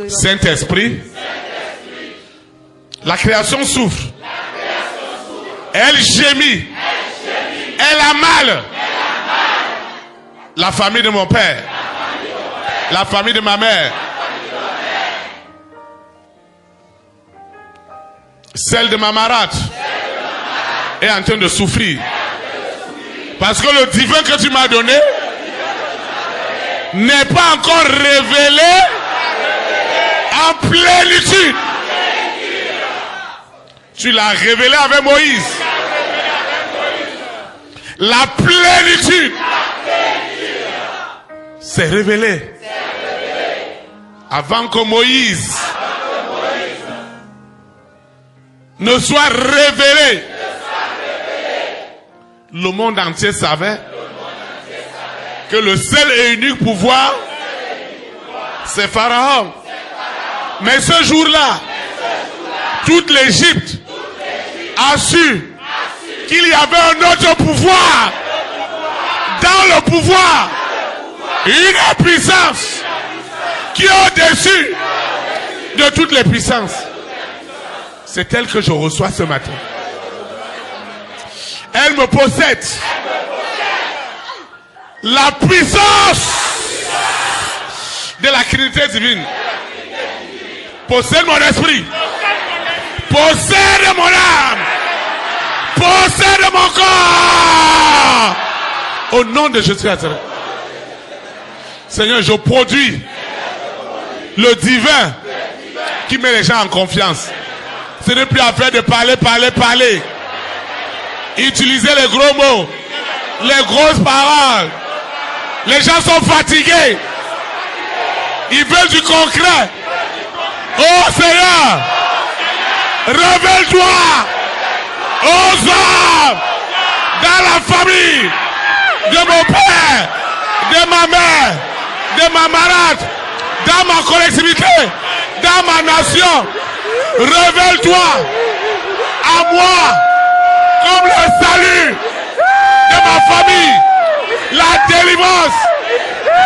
Saint-Esprit, la création souffre. Elle gémit. Elle a mal. La famille de mon père. La famille de ma mère. Celle de ma marâtre est en train de souffrir. Parce que le divin que tu m'as donné n'est pas encore révélé en plénitude. Tu l'as révélé avec Moïse. La plénitude s'est révélée avant que Moïse ne soit révélé. Le monde entier savait que le seul et unique pouvoir, c'est Pharaon. Mais ce jour-là, toute l'Égypte a su qu'il y avait un autre pouvoir. Dans le pouvoir, une puissance qui est au-dessus de toutes les puissances. C'est elle que je reçois ce matin. Elle me possède. La puissance de la Trinité divine possède mon esprit, possède mon âme, possède mon corps. Au nom de Jésus Nazareth. Seigneur, je produis le divin qui met les gens en confiance. Ce n'est plus affaire de parler. Utiliser les gros mots, les grosses paroles. Les gens sont fatigués. Ils veulent du concret. Oh Seigneur, révèle-toi aux hommes, dans la famille de mon père, de ma mère, de ma marâtre, dans ma collectivité, dans ma nation. Révèle-toi à moi comme le salut de ma famille, la délivrance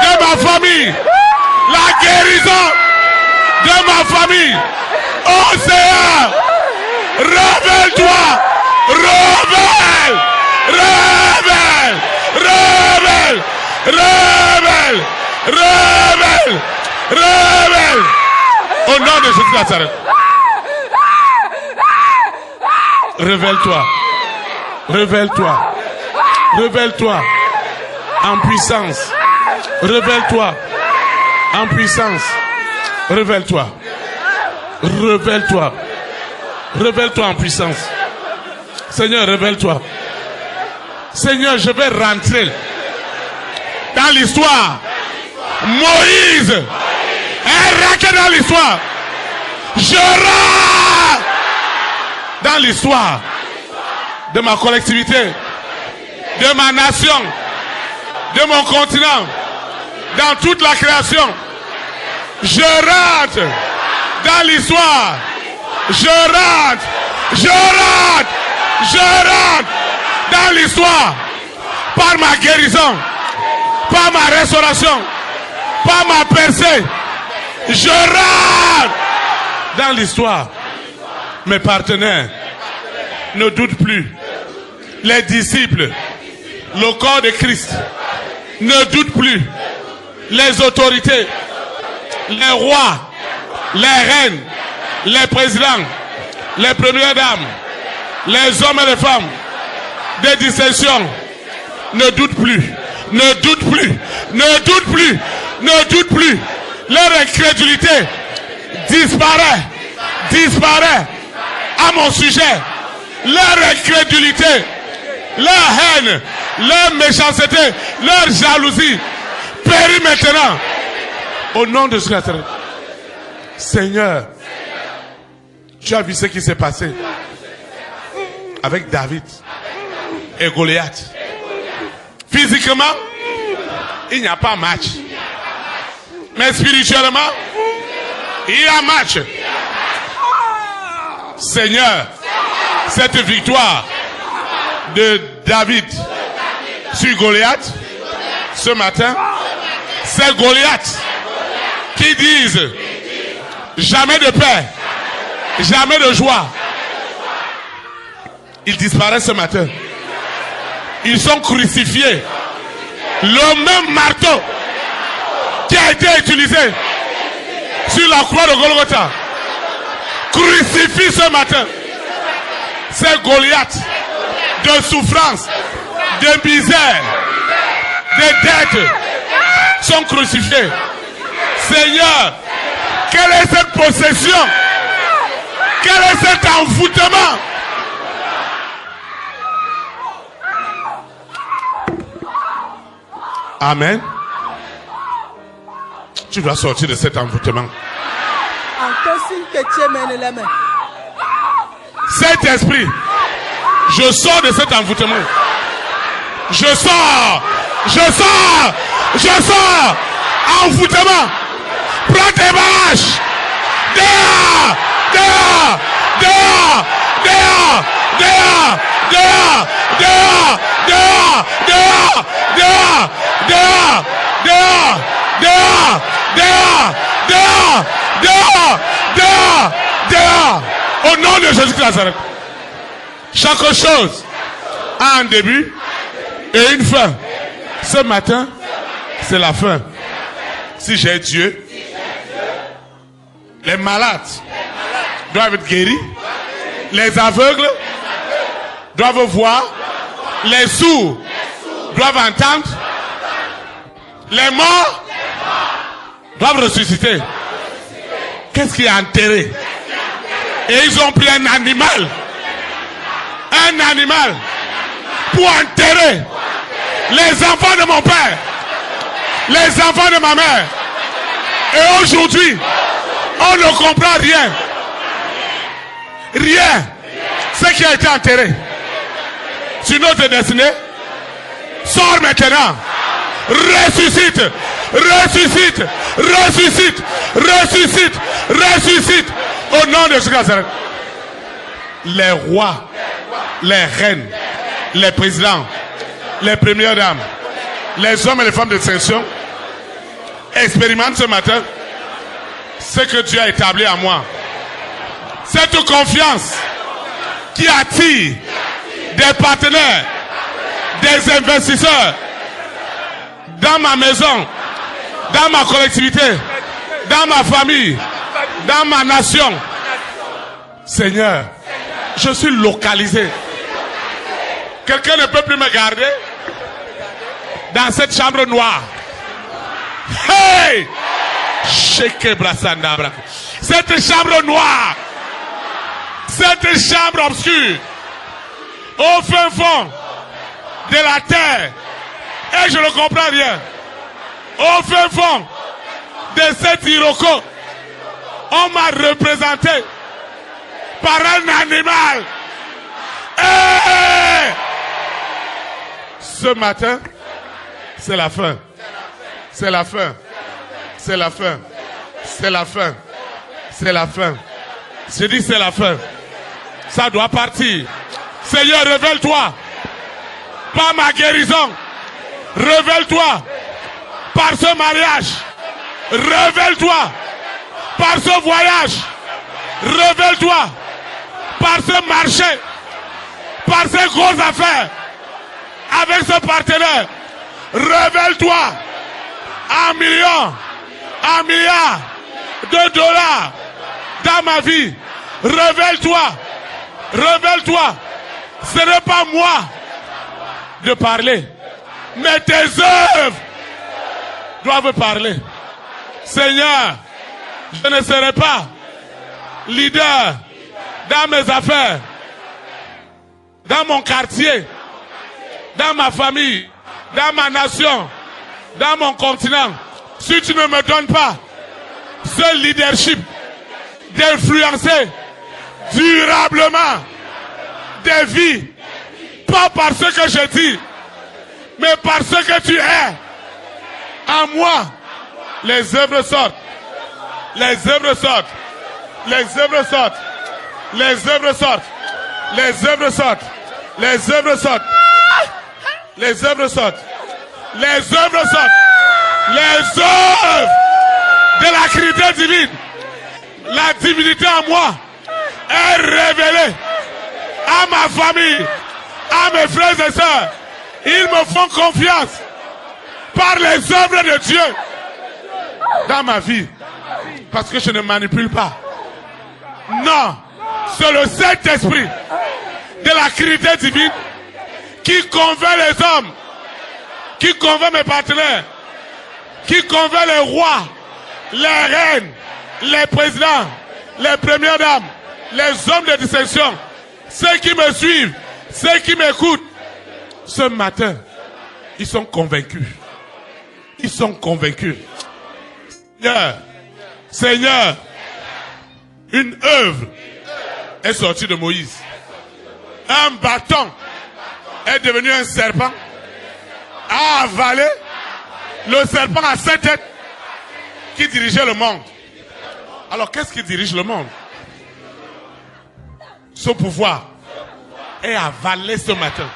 de ma famille, la guérison de ma famille. Oh Seigneur, révèle-toi, révèle, au nom de Jésus Nazareth. Révèle-toi. Révèle-toi. Révèle-toi. En puissance. Révèle-toi. En puissance. Révèle-toi. Révèle-toi. Révèle-toi en puissance. Seigneur, révèle-toi. Seigneur, je vais rentrer dans l'histoire. Moïse est rentré dans l'histoire. Je rentre dans l'histoire de ma collectivité, de ma nation, de mon continent, dans toute la création. Je rentre dans l'histoire. Je rentre dans l'histoire par ma guérison, par ma restauration, par ma percée. Je rentre dans l'histoire. Mes partenaires ne doutent plus. Les disciples, le corps de Christ, ne doutent plus. Les autorités, les rois, les reines, les présidents, les premières dames, les hommes et les femmes, des distinctions, ne doutent plus, ne doutent plus, ne doutent plus, ne doutent plus. Leur incrédulité disparaît à mon sujet. Leur incrédulité, leur haine, leur méchanceté, leur jalousie périt maintenant. Au nom de Jésus. Seigneur, tu as vu ce qui s'est passé avec David et Goliath. Physiquement, il n'y a pas match. Mais spirituellement, il y a match. Seigneur, cette victoire de David sur Goliath ce matin, c'est Goliath qui disent jamais de paix, jamais de joie. Ils disparaissent ce matin. Ils sont crucifiés. Le même marteau qui a été utilisé sur la croix de Golgotha crucifie ce matin. Ces Goliaths de souffrance, de misère, de dettes sont crucifiés. Seigneur, quelle est cette possession? Quel est cet envoûtement? Amen. Tu dois sortir de cet envoûtement. Saint-Esprit, je sors de cet envoûtement. Je sors. Envoûtement. Prends tes bâches. Dehors. Au nom de Jésus-Christ Nazareth. Chaque chose a un début et une fin. Ce matin, c'est la fin. Si j'ai Dieu, les malades doivent être guéris, les aveugles doivent voir, les sourds doivent entendre, les morts doivent ressusciter. Qu'est-ce qui est enterré? Et ils ont pris un animal pour enterrer les enfants de mon père, les enfants de ma mère. Et aujourd'hui, on ne comprend rien. Ce qui a été enterré sur notre destinée sort maintenant. Ressuscite. Au nom de Jésus. Les rois, les reines, les présidents, les premières dames, les hommes et les femmes de distinction expérimentent ce matin ce que Dieu a établi à moi. Cette confiance qui attire des partenaires, des investisseurs dans ma maison, dans ma collectivité, dans ma famille, dans ma nation. Seigneur, je suis localisé. Quelqu'un ne peut plus me garder dans cette chambre noire. Hey! Cette chambre noire, cette chambre obscure, au fin fond de la terre, et je ne comprends rien. Au fin fond de cet Iroko, on m'a représenté par un animal. Hey! Ce matin, c'est la fin. C'est la fin. C'est la fin. C'est la fin. C'est la fin. Je dis c'est la fin. Ça doit partir. Seigneur, révèle-toi par ma guérison. Révèle-toi par ce mariage. Révèle-toi par ce voyage. Révèle-toi par ce marché. Par ces grosses affaires. Avec ce partenaire. Révèle-toi en millions, en milliards de dollars dans ma vie. Révèle-toi. Révèle-toi. Ce n'est pas moi de parler, mais tes œuvres doivent parler. Seigneur, je ne serai pas leader dans mes affaires, dans mon quartier, dans ma famille, dans ma nation, dans mon continent. Si tu ne me donnes pas ce leadership d'influencer durablement des vies, pas par ce que je dis, mais par ce que tu es en moi, les œuvres sortent. Les œuvres sortent. Les œuvres sortent. Les œuvres sortent. Les œuvres sortent. Les œuvres sortent. Les œuvres sortent. Les œuvres sortent. Les œuvres de la créature divine. La divinité en moi est révélée à ma famille, à mes frères et sœurs. Ils me font confiance par les œuvres de Dieu dans ma vie. Parce que je ne manipule pas. Non, c'est le Saint-Esprit de la Trinité divine qui convainc les hommes, qui convainc mes partenaires, qui convainc les rois, les reines, les présidents, les premières dames, les hommes de distinction, ceux qui me suivent, ceux qui m'écoutent. Ce matin, ils sont convaincus. Ils sont convaincus. Seigneur, une œuvre est sortie de Moïse. Un bâton est devenu un serpent, a avalé le serpent à 7 têtes qui dirigeait le monde. Alors qu'est-ce qui dirige le monde? Ce pouvoir est avalé ce matin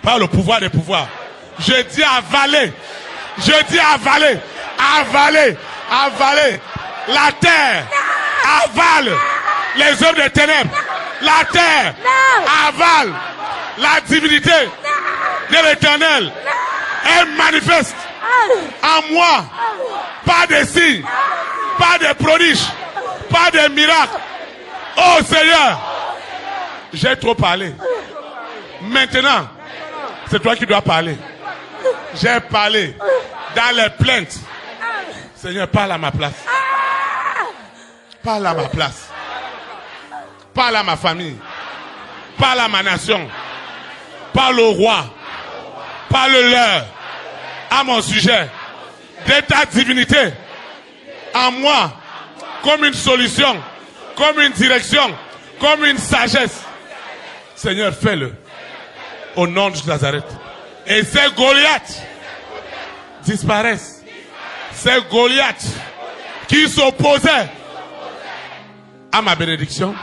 par le pouvoir des pouvoirs. Je dis avalé. Je dis avalé. Avalé. Avalé. La terre avale les œuvres des ténèbres. La terre avale la divinité de l'Éternel. Elle manifeste en moi pas de signes, pas de prodiges, pas de miracles. Oh Seigneur, j'ai trop parlé. Maintenant, c'est toi qui dois parler. J'ai parlé dans les plaintes. Seigneur, parle à ma place. Parle à ma place. Parle à ma famille. Parle à ma nation. Parle au roi. Parle-leur à mon sujet. De ta divinité en moi comme une solution, comme une direction, comme une sagesse. Seigneur, fais-le au nom de Nazareth. Et ces Goliaths disparaissent. Ces Goliaths qui s'opposaient à ma bénédiction,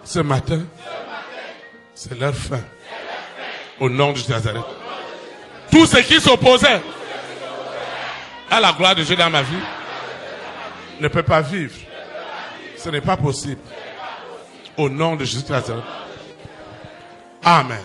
ce matin, c'est leur fin. Au nom de Nazareth. Tous ceux qui s'opposaient à la gloire de Dieu dans ma vie ne peuvent pas vivre. Ce n'est pas possible. Au nom de Jésus de Nazareth. Amen.